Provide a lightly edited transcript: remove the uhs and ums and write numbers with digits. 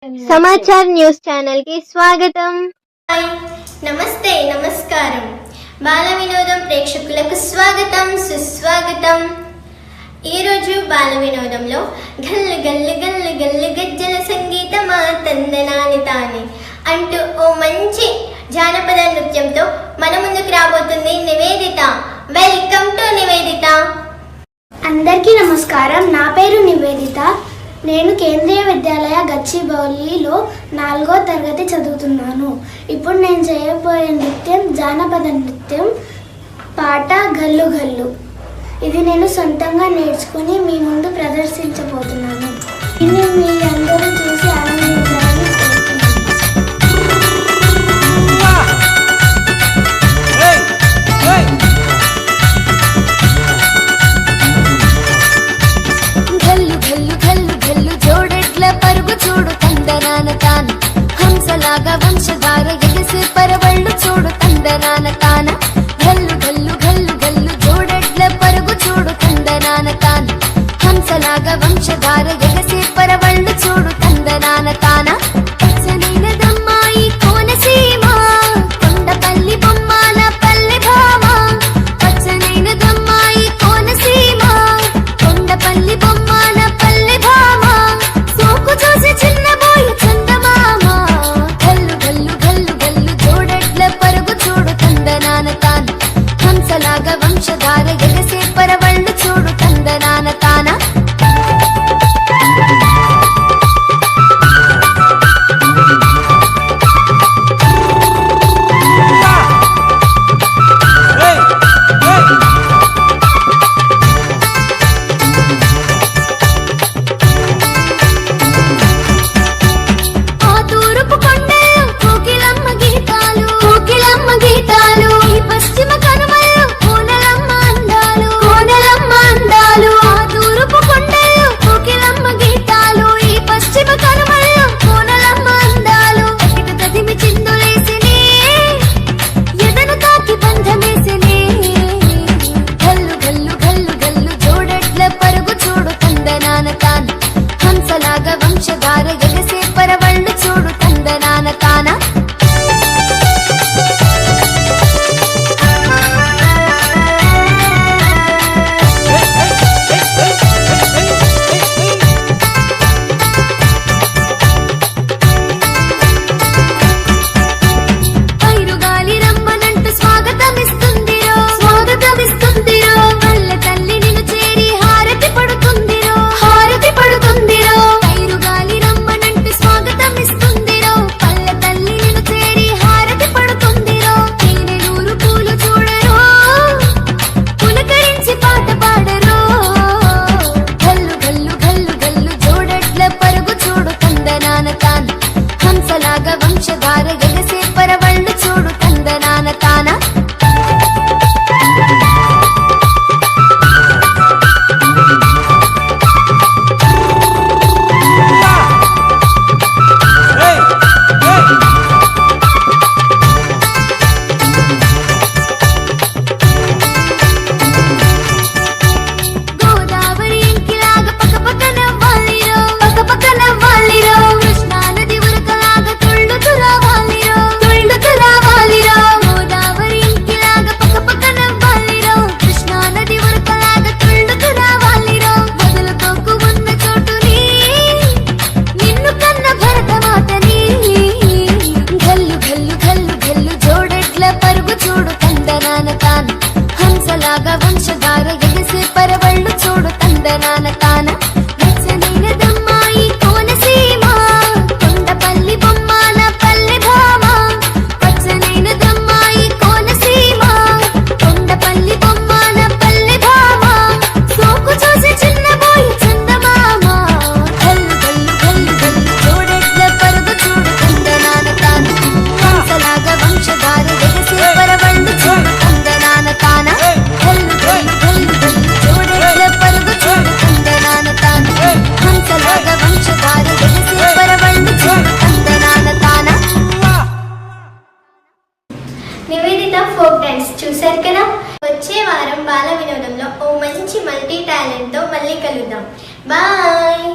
Samachar news channel కి స్వాగతం. నమస్తే, నమస్కారం. బాల వినోదం ప్రేక్షకులకు స్వాగతం, సుస్వాగతం. ఈరోజు బాల వినోదంలో గల్లు గల్లు గల్లు గల్లు గజ్జల సంగీతమా తందనాని తాని అంటూ ఓ మంచి జానపద నృత్యంతో మన ముందుకు రాబోతుంది నివేదిత. Welcome to Nivedita. అందరికీ నమస్కారం. నా పేరు నివేదిత. నేను కేంద్రీయ విద్యాలయ గచ్చిబౌలిలో 4వ తరగతి చదువుతున్నాను. ఇప్పుడు నేను చేయబోయే నృత్యం జానపద నృత్యం, పాట గల్లు గల్లు. ఇది నేను సొంతంగా నేర్చుకుని మీ ముందు ప్రదర్శించబోతున్నాను. దీన్ని మీ అందరూ చూసి ఆనందించాలని పరుగు చూడు తందనాన తాన హంసలాగా వంశధార ఎగసే పరవళ్ళు చూడు తందనాన తాన గల్లు గల్లు గల్లు గల్లు జోడెడ్ల పరుగు చూడు తందనాన తాన హంసలాగా వంశధార ఎగసే పరవళ్ళు చూడు తందనాన తాన పచ్చనైన దమ్మాయి కోనసీమ కొండపల్లి బొమ్మాల పల్లె భామ పచ్చనైన దమ్మాయి కోనసీమ కొండపల్లి బొమ్మాల పల్లె భామ చూసి చిన్నబోయి చందమామ గల్లు గల్లు గల్లు గల్లు జోడెడ్ల పరుగు చూడు తందనాన తాన హంసలాగా వంశధార ఎగసే పరవళ్ళు చూడు తందనాన తాన హంసలాగా వంశధార ఎగసే పరవళ్ళు చూడు తందనాన తాన పైరుగాలి రమ్మనంటూ స్వాగతమిస్తుందిరో స్వాగతమిస్తుందిరో వల్ల తల్లి నిన్ను చేరి హారతి పడుతుందిరో హారతి పడుతుందిరో పైరుగాలి రమ్మనంటూ స్వాగతమిస్తుందిరో వల్ల తల్లి నిన్ను చేరి హారతి పడుతుందిరో తేనె నూరు పూలు చూడరో పులకరించి పాట పాడరో గల్లు గల్లు గల్లు గల్లు జోడెడ్ల పరుగు చూడు తందనాన తాన హంసలాగా వంశధార ఎగసే పరవళ్ళు చూడు తందనాన తాన గోదావరి ఇంకిలాగా పక్కపక్కన వాలిరో పక్కపక్కన వాలిరో కృష్ణా నది ఉరకలాగా తుళ్ళుతూ రావాలిరో తుళ్ళుతూ రావాలిరో గోదావరి ఇంకిలాగా పక్కపక్కన వాలిరో కృష్ణా నది ఉరకలాగా తుళ్ళుతూ రావాలిరో వదులుకోకు ఉన్న చోటుని నిన్ను కన్న భరతమాతని గల్లు గల్లు గల్లు గల్లు జోడెడ్ల పరుగు చూడు తందనాన తాన హంసలాగా వంశధార ఎగసే పరవళ్ళు చూడు తందనాన తాన వెచ్చనైన దమ్మాయి కోనసీమ కొండపల్లి బొమ్మాల పల్లె భామ పచ్చనైన దమ్మాయి కోనసీమ కొండపల్లి బొమ్మాల పల్లె భామ సోకు చూసి చిన్నబోయి చందమామ గల్లు గల్లు గల్లు గల్లు జోడెడ్ల పరుగు చూడు తందనాన తాన హంసలాగా వంశధార ఎగసే పరవళ్ళు చూడు తందనాన తాన గల్లు గల్లు గల్లు గల్లు జోడెడ్ల పరుగు చూడు తందనాన తాన హంసలాగా వంశధార ఎగసే పరవళ్ళు చూడు తందనాన తాన. నివేదిత ఫోక్ డాన్స్ చూశారు కదా. వచ్చే వారం బాల వినోదంలో ఓ మంచి మల్టీ టాలెంట్ తో మళ్ళీ కలుద్దాం. బాయ్.